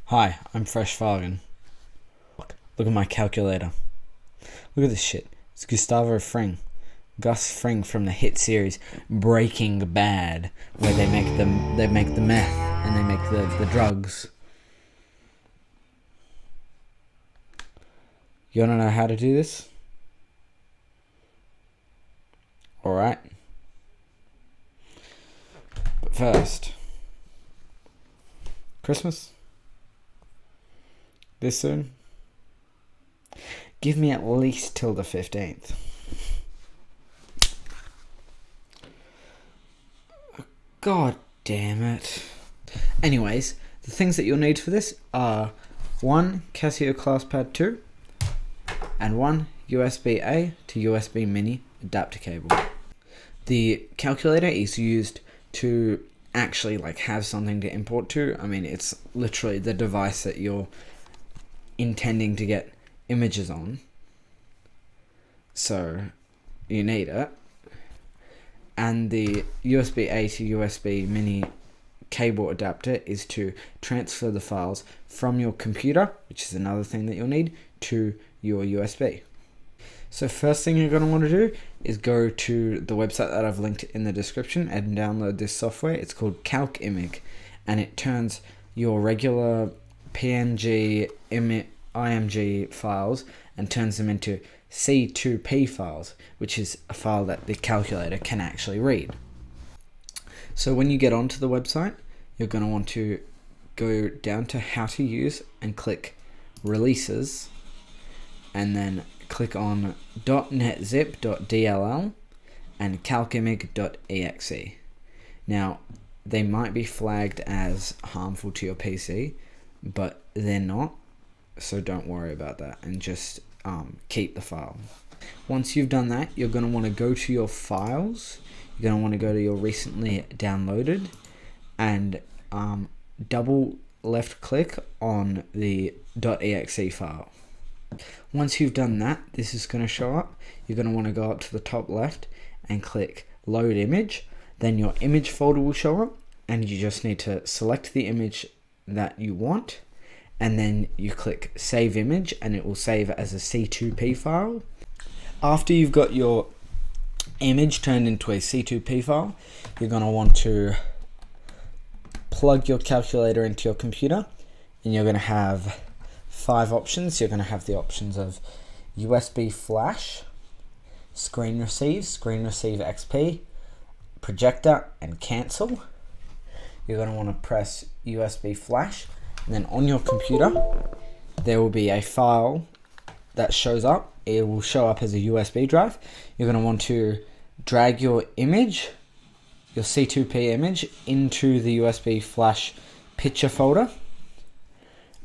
Hi, I'm Freshfargan. Look at my calculator. Look at this shit. It's Gustavo Fring. Gus Fring from the hit series Breaking Bad, where they make the meth and they make the drugs. You wanna know how to do this? Alright. But first, Christmas? This soon? Give me at least till the 15th. God damn it. Anyways, the things that you'll need for this are one Casio Classpad II and one USB-A to USB mini adapter cable. The calculator is used to actually have something to import to. I mean, it's literally the device that you're intending to get images on, so you need it. And the USB-A to USB mini cable adapter is to transfer the files from your computer, which is another thing that you'll need, to your USB. So first thing you're going to want to do is go to the website that I've linked in the description and download this software. It's called CalcImage, and it turns your regular PNG, IMG files and turns them into C2P files, which is a file that the calculator can actually read. So when you get onto the website, you're going to want to go down to how to use and click releases, and then click on .netzip.dll and calcimage.exe. Now, they might be flagged as harmful to your PC, but they're not, so don't worry about that and just keep the file. Once you've done that, you're going to want to go to your files. You're going to want to go to your recently downloaded and double left click on the .exe file. Once you've done that, this is going to show up. You're going to want to go up to the top left and click load image. Then your image folder will show up, and you just need to select the image that you want, and then you click save image and it will save as a C2P file. After you've got your image turned into a C2P file, you're going to want to plug your calculator into your computer, and you're going to have 5 options. You're going to have the options of USB flash, screen receive XP, projector, and cancel. You're going to want to press USB flash, and then on your computer there will be a file that shows up. It will show up as a USB drive. You're going to want to drag your image, your C2P image, into the USB flash picture folder,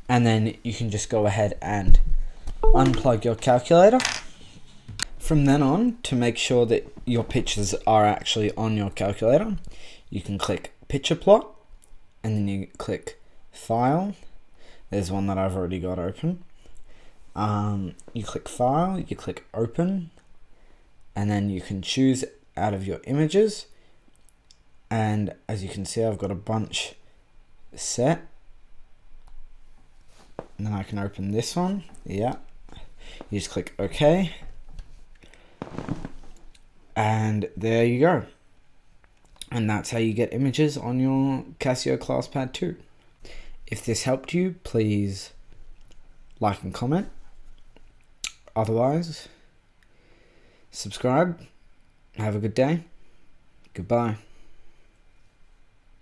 and then you can just go ahead and unplug your calculator. From then on, to make sure that your pictures are actually on your calculator, you can click picture plot, and then you click file. There's one that I've already got open. You click file, you click open, and then you can choose out of your images. And as you can see, I've got a bunch set. And then I can open this one. Yeah. You just click OK. And there you go. And that's how you get images on your Casio Classpad II. If this helped you, please like and comment. Otherwise, subscribe. Have a good day. Goodbye.